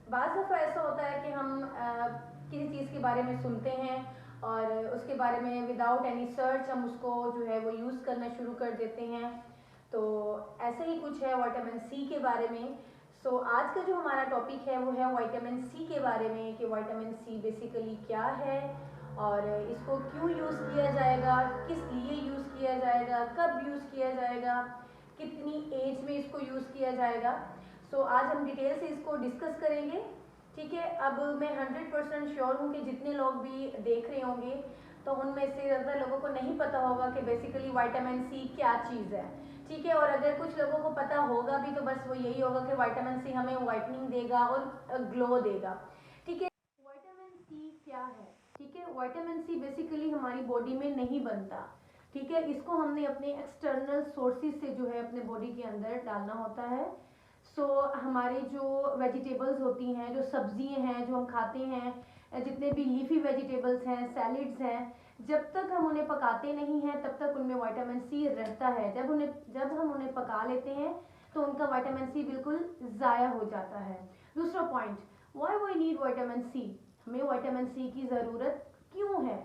बाज़ दफ़ा ऐसा होता है कि हम किसी चीज़ के बारे में सुनते हैं और उसके बारे में विदाउट एनी सर्च हम उसको जो है वो यूज़ करना शुरू कर देते हैं। तो ऐसे ही कुछ है विटामिन सी के बारे में। सो आज का जो हमारा टॉपिक है वो है विटामिन सी के बारे में कि विटामिन सी बेसिकली क्या है और इसको क्यों यूज़ किया जाएगा, किस लिए यूज़ किया जाएगा, कब यूज़ किया जाएगा, कितनी एज में इसको यूज़ किया जाएगा। सो आज हम डिटेल से इसको डिस्कस करेंगे। ठीक है, अब मैं 100% श्योर हूँ कि जितने लोग भी देख रहे होंगे तो उनमें से ज़्यादा लोगों को नहीं पता होगा कि बेसिकली विटामिन सी क्या चीज़ है। ठीक है, और अगर कुछ लोगों को पता होगा भी तो बस वो यही होगा कि विटामिन सी हमें वाइटनिंग देगा और ग्लो देगा। ठीक है, विटामिन सी क्या है? ठीक है, विटामिन सी बेसिकली हमारी बॉडी में नहीं बनता। ठीक है, इसको हमने अपने एक्सटर्नल सोर्सेज से जो है अपने बॉडी के अंदर डालना होता है। हमारे जो वेजिटेबल्स होती हैं, जो सब्जियां हैं जो हम खाते हैं, जितने भी लीफी वेजिटेबल्स हैं, सैलिड्स हैं, जब तक हम उन्हें पकाते नहीं हैं तब तक उनमें विटामिन सी रहता है। जब हम उन्हें पका लेते हैं तो उनका विटामिन सी बिल्कुल ज़ाया हो जाता है। दूसरा point, why we need vitamin C. हमें विटामिन सी की ज़रूरत क्यों है?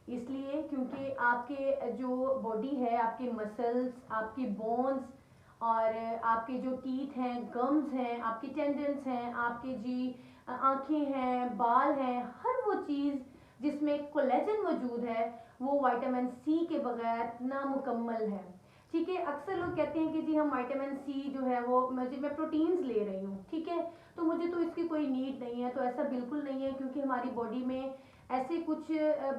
इसलिए क्योंकि आपके जो बॉडी है, आपके मसल्स, आपके बोन्स और आपके जो टीथ हैं, गम्स हैं, आपके टेंडन्स हैं, आपके जी आंखें हैं, बाल हैं, हर वो चीज़ जिसमें कोलेजन मौजूद है वो विटामिन सी के बगैर नामुकम्मल है। ठीक है, अक्सर लोग कहते हैं कि जी हम विटामिन सी जो है वो मैं प्रोटीन्स ले रही हूँ, ठीक है, तो मुझे तो इसकी कोई नीड नहीं है। तो ऐसा बिल्कुल नहीं है, क्योंकि हमारी बॉडी में ऐसे कुछ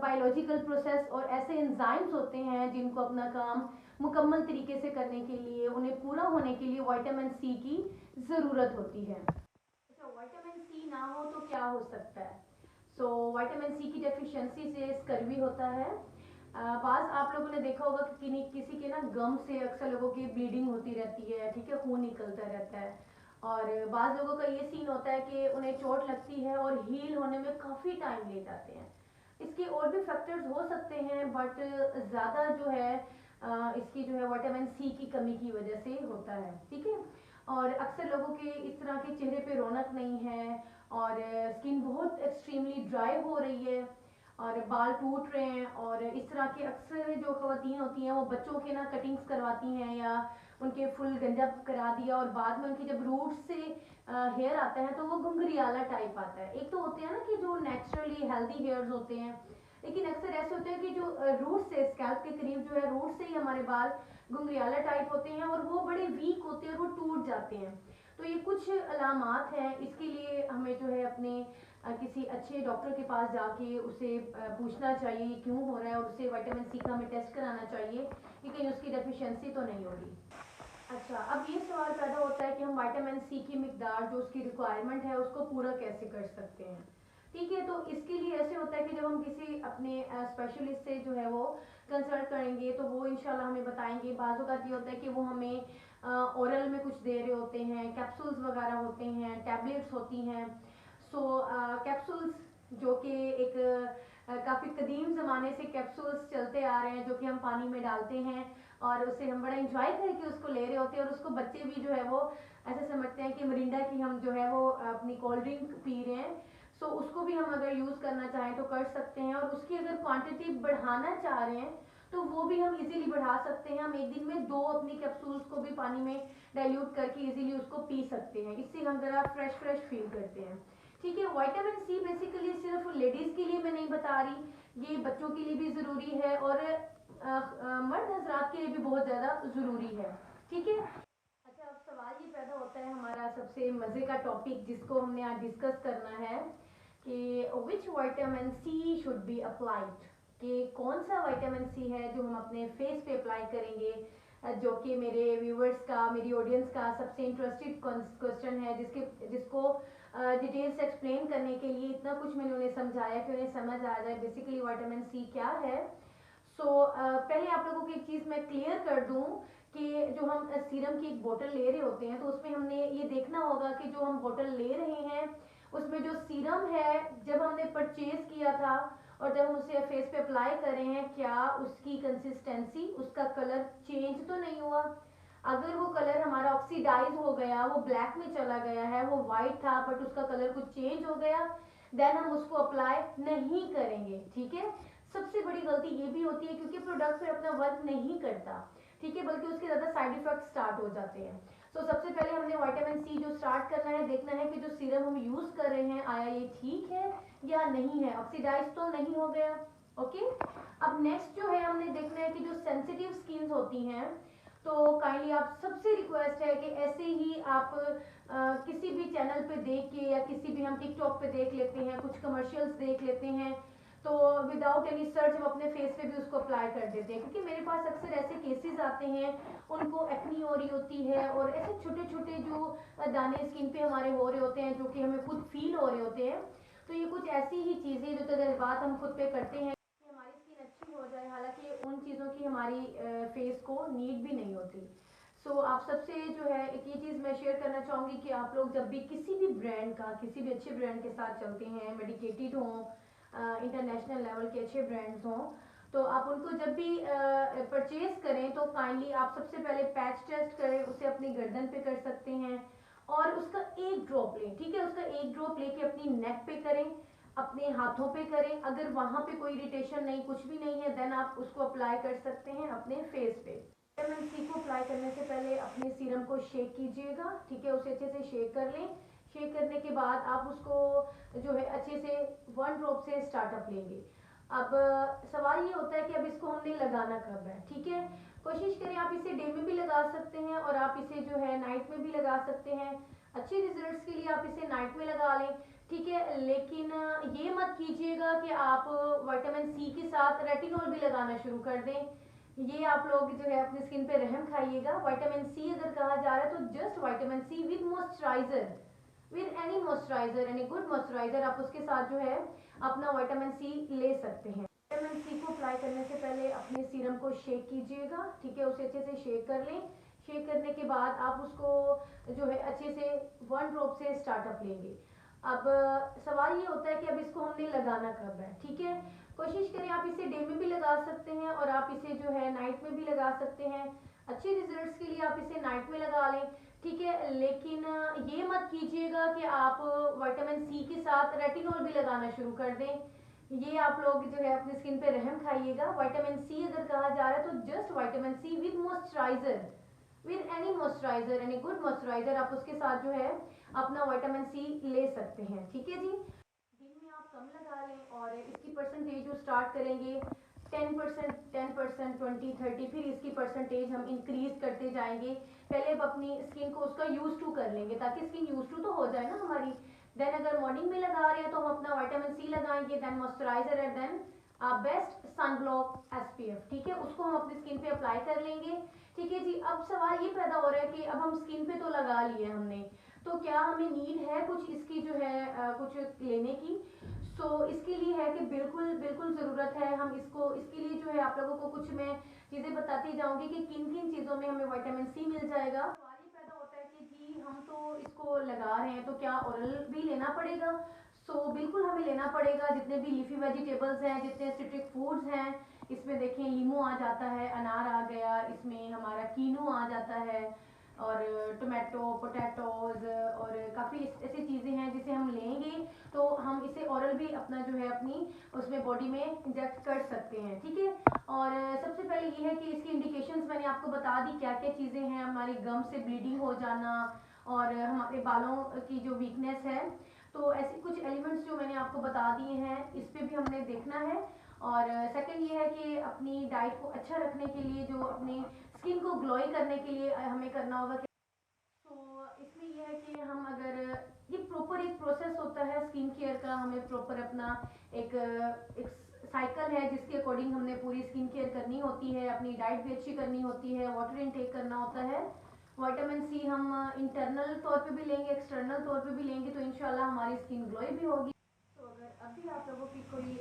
बायोलॉजिकल प्रोसेस और ऐसे एंजाइम्स होते हैं जिनको अपना काम मुकम्मल तरीके से करने के लिए, उन्हें पूरा होने के लिए विटामिन सी की ज़रूरत होती है। अच्छा, विटामिन सी ना हो तो क्या हो सकता है? विटामिन सी की डेफिशिएंसी से स्कर्वी होता है। बाज़ आप लोगों ने देखा होगा कि किसी के ना गम से अक्सर लोगों की ब्लीडिंग होती रहती है, ठीक है, खून निकलता रहता है। और बाज़ लोगों का ये सीन होता है कि उन्हें चोट लगती है और हील होने में काफ़ी टाइम ले जाते हैं। इसके और भी फैक्टर्स हो सकते हैं, बट ज़्यादा जो है इसकी जो है विटामिन सी की कमी की वजह से होता है। ठीक है, और अक्सर लोगों के इस तरह के चेहरे पे रौनक नहीं है और स्किन बहुत एक्सट्रीमली ड्राई हो रही है और बाल टूट रहे हैं, और इस तरह के अक्सर जो खवातीन होती हैं वो बच्चों के ना कटिंग्स करवाती हैं या उनके फुल गंजब करा दिया और बाद में उनकी जब रूट से हेयर आता है तो वो घुंघरियाला टाइप आता है। एक तो होते हैं ना कि जो नेचुरली हेल्दी हेयर्स होते हैं, लेकिन अक्सर ऐसे होते हैं कि जो रूट से स्कैल्प के करीब जो है रूट से ही हमारे बाल घुंघरियाला टाइप होते हैं और वो बड़े वीक होते हैं और वो टूट जाते हैं। तो ये कुछ अलामात हैं। इसके लिए हमें जो है अपने किसी अच्छे डॉक्टर के पास जाके उसे पूछना चाहिए क्यों हो रहा है, और उसे विटामिन सी का हमें टेस्ट कराना चाहिए कि कहीं उसकी डेफिशिएंसी तो नहीं हो रही। अच्छा, अब ये सवाल पैदा होता है कि हम विटामिन सी की मिकदार जो उसकी रिक्वायरमेंट है उसको पूरा कैसे कर सकते हैं। ठीक है, तो इसके लिए ऐसे होता है कि जब हम किसी अपने स्पेशलिस्ट से जो है वो कंसल्ट करेंगे तो वो इंशाल्लाह हमें बताएंगे। बाज़ औक़ात ये होता है कि वो हमें ओरल में कुछ दे रहे होते हैं, कैप्सूल्स वगैरह होते हैं, टैबलेट्स होती हैं। कैप्सूल्स जो कि एक काफ़ी कदीम ज़माने से कैप्सूल्स चलते आ रहे हैं जो कि हम पानी में डालते हैं और उसे हम बड़ा इंजॉय करके उसको ले रहे होते हैं, और उसको बच्चे भी जो है वो ऐसे समझते हैं कि मरिंडा की हम जो है वो अपनी कोल्ड ड्रिंक पी रहे हैं। उसको भी हम अगर यूज़ करना चाहें तो कर सकते हैं, और उसकी अगर क्वांटिटी बढ़ाना चाह रहे हैं तो वो भी हम इजीली बढ़ा सकते हैं। हम एक दिन में 2 अपनी कैप्सूल्स को भी पानी में डाइल्यूट करके इजीली उसको पी सकते हैं। इससे हम ज़रा फ्रेश फ्रेश फील करते हैं। ठीक है, विटामिन सी बेसिकली सिर्फ लेडीज़ के लिए मैं नहीं बता रही, ये बच्चों के लिए भी ज़रूरी है और मर्द हजरात के लिए भी बहुत ज़्यादा ज़रूरी है। ठीक है, अच्छा, अब सवाल ये पैदा होता है, हमारा सबसे मज़े का टॉपिक जिसको हमने आज डिस्कस करना है कि which vitamin C should be applied, कि कौन सा विटामिन सी है जो हम अपने फेस पे अप्लाई करेंगे। जो कि मेरे व्यूवर्स का, मेरी ऑडियंस का सबसे इंटरेस्टेड क्वेश्चन है, जिसको डिटेल से एक्सप्लेन करने के लिए इतना कुछ मैंने उन्हें समझाया कि उन्हें समझ आ जाए बेसिकली विटामिन सी क्या है। पहले आप लोगों को एक चीज़ मैं क्लियर कर दूं कि जो हम सीरम की एक बोतल ले रहे होते हैं तो उसमें हमने ये देखना होगा कि जो हम बोतल ले रहे हैं उसमें जो सीरम है, जब हमने परचेज किया था और जब हम उसे फेस पे अप्लाई कर रहे हैं, क्या उसकी कंसिस्टेंसी, उसका कलर चेंज तो नहीं हुआ। अगर वो कलर हमारा ऑक्सीडाइज हो गया, वो ब्लैक में चला गया है, वो वाइट था बट उसका कलर कुछ चेंज हो गया, देन हम उसको अप्लाई नहीं करेंगे। ठीक है, सबसे बड़ी गलती ये भी होती है क्योंकि प्रोडक्ट फिर अपना वर्क नहीं करता, ठीक है, बल्कि उसके ज़्यादा साइड इफेक्ट स्टार्ट हो जाते हैं। तो सबसे पहले हमने विटामिन सी जो स्टार्ट करना है, देखना है कि जो सीरम हम यूज़ कर रहे हैं आया ये ठीक है या नहीं है, ऑक्सीडाइज तो नहीं हो गया। ओके, अब नेक्स्ट जो है हमने देखना है कि जो सेंसिटिव स्किन्स होती हैं, तो काइंडली आप सबसे रिक्वेस्ट है कि ऐसे ही आप किसी भी चैनल पे देख के या किसी भी हम टिकटॉक पे देख लेते हैं, कुछ कमर्शियल्स देख लेते हैं, तो विदाउट एनी सर्च हम अपने फेस पे भी उसको अप्लाई कर देते हैं, क्योंकि मेरे पास अक्सर ऐसे केसेस आते हैं, उनको एक्नी हो रही होती है और ऐसे छोटे छोटे जो दाने स्किन पे हमारे हो रहे होते हैं जो कि हमें खुद फील हो रहे होते हैं। तो ये कुछ ऐसी ही चीज़ें जो तजर्बात हम खुद पे करते हैं कि हमारी स्किन अच्छी हो जाए, हालांकि उन चीज़ों की हमारी फेस को नीड भी नहीं होती। सो आप सबसे जो है एक ये चीज़ मैं शेयर करना चाहूँगी कि आप लोग जब भी किसी भी ब्रांड का, किसी भी अच्छे ब्रांड के साथ चलते हैं, मेडिकेटेड हों, इंटरनेशनल लेवल के अच्छे ब्रांड्स हों, तो आप उनको जब भी परचेज करें तो काइंडली आप सबसे पहले पैच टेस्ट करें, उसे अपनी गर्दन पे कर सकते हैं और उसका एक ड्रॉप लें। ठीक है, उसका एक ड्रॉप लेके अपनी नेक पे करें, अपने हाथों पे करें, अगर वहां पे कोई इरिटेशन नहीं, कुछ भी नहीं है, देन आप उसको अप्लाई कर सकते हैं अपने फेस पे। विटामिन सी को अप्लाई करने से पहले अपने सीरम को शेक कीजिएगा। ठीक है, उसे अच्छे से शेक कर लें। शेक करने के बाद आप उसको जो है अच्छे से वन ड्रॉप से स्टार्टअप लेंगे। अब सवाल ये होता है कि अब इसको हमने लगाना कब है। ठीक है, कोशिश करें आप इसे डे में भी लगा सकते हैं और आप इसे जो है नाइट में भी लगा सकते हैं। अच्छे रिजल्ट्स के लिए आप इसे नाइट में लगा लें। ठीक है, लेकिन ये मत कीजिएगा कि आप विटामिन सी के साथ रेटिनॉल भी लगाना शुरू कर दें। ये आप लोग जो है अपनी स्किन पे रहम खाइएगा। विटामिन सी अगर कहा जा रहा है तो just vitamin C with moisturiser, with any moisturiser, any good moisturiser, आप उसके साथ जो है अपना विटामिन सी ले सकते हैं। विटामिन सी को अप्लाई करने से पहले अपने सीरम को शेक कीजिएगा। ठीक है, उसे अच्छे से शेक कर लें। शेक करने के बाद आप उसको जो है अच्छे से वन ड्रॉप से स्टार्टअप लेंगे। अब सवाल ये होता है कि अब इसको हमने लगाना कब है। ठीक है, कोशिश करें आप इसे डे में भी लगा सकते हैं और आप इसे जो है नाइट में भी लगा सकते हैं। अच्छे रिजल्ट्स के लिए आप इसे नाइट में लगा लें। ठीक है, लेकिन ये मत कीजिएगा कि आप विटामिन सी के साथ रेटिनॉल भी लगाना शुरू कर दें। ये आप लोग जो है अपनी स्किन पे रहम खाइएगा। विटामिन सी अगर कहा जा रहा है तो just vitamin C with moisturiser, with any moisturiser, any good moisturiser, आप उसके साथ जो है अपना विटामिन सी ले सकते हैं। ठीक है जी, दिन में आप कम लगा लें और इसकी परसेंटेज जो स्टार्ट करेंगे 10%, 10%, 20, 30, फिर इसकी परसेंटेज हम इंक्रीज करते जाएंगे। पहले अब अपनी स्किन को उसका यूज टू कर लेंगे ताकि स्किन यूज टू तो हो जाए ना हमारी। देन अगर मॉर्निंग में लगा रहे हैं तो हम अपना विटामिन सी लगाएंगे, then moisturiser and then best sun block SPF. ठीक है, उसको हम अपनी स्किन पे अप्लाई कर लेंगे। ठीक है जी, अब सवाल ये पैदा हो रहा है कि अब हम स्किन पे तो लगा लिए हमने, तो क्या हमें नीड है कुछ इसकी जो है कुछ लेने की। सो इसके लिए है कि बिल्कुल बिल्कुल ज़रूरत है। हम इसको इसके लिए जो है आप लोगों को कुछ मैं चीज़ें बताती जाऊंगी कि किन किन चीज़ों में हमें विटामिन सी मिल जाएगा। सवाल ये पैदा होता है कि जी हम तो इसको लगा रहे हैं तो क्या ओरल भी लेना पड़ेगा। बिल्कुल हमें लेना पड़ेगा। जितने भी लीफी वेजिटेबल्स हैं, जितने सिट्रिक फूड्स हैं, इसमें देखें लीमू आ जाता है, अनार आ गया, इसमें हमारा कीनू आ जाता है और टोमेटो, पोटैटोज और काफ़ी ऐसी चीज़ें हैं जिसे हम लेंगे तो हम इसे ओरल भी अपना जो है अपनी उसमें बॉडी में इंजेक्ट कर सकते हैं। ठीक है, और सबसे पहले ये है कि इसकी इंडिकेशंस मैंने आपको बता दी क्या क्या चीज़ें हैं। हमारी गम से ब्लीडिंग हो जाना और हमारे बालों की जो वीकनेस है, तो ऐसे कुछ एलिमेंट्स जो मैंने आपको बता दिए हैं इस पर भी हमने देखना है। और सेकंड ये है कि अपनी डाइट को अच्छा रखने के लिए, जो अपनी स्किन को ग्लोई करने के लिए हमें करना होगा। इसमें यह है कि हम अगर ये प्रॉपर एक प्रोसेस होता है स्किन केयर का, हमें प्रॉपर अपना एक साइकिल है जिसके अकॉर्डिंग हमने पूरी स्किन केयर करनी होती है, अपनी डाइट भी अच्छी करनी होती है, वाटर इनटेक करना होता है। विटामिन सी हम इंटरनल तौर पे भी लेंगे, एक्सटर्नल तौर पे भी लेंगे तो इंशाल्लाह हमारी स्किन ग्लोई भी होगी। तो अगर अभी आप लोगों की कोई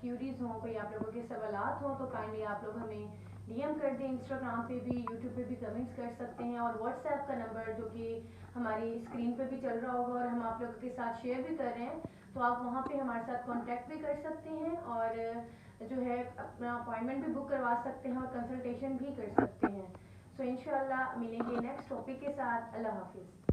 क्यूरीज हो, कोई आप लोगों के सवालात हो तो काइंडली आप लोग हमें डीएम कर दें। इंस्टाग्राम पे भी, यूट्यूब पे भी कमेंट्स कर सकते हैं और व्हाट्सएप का नंबर जो कि हमारी स्क्रीन पे भी चल रहा होगा और हम आप लोगों के साथ शेयर भी कर रहे हैं, तो आप वहाँ पे हमारे साथ कांटेक्ट भी कर सकते हैं और जो है अपना अपॉइंटमेंट भी बुक करवा सकते हैं और कंसल्टेशन भी कर सकते हैं। सो इंशाल्लाह मिलेंगे नेक्स्ट टॉपिक के साथ। अल्लाह हाफिज़।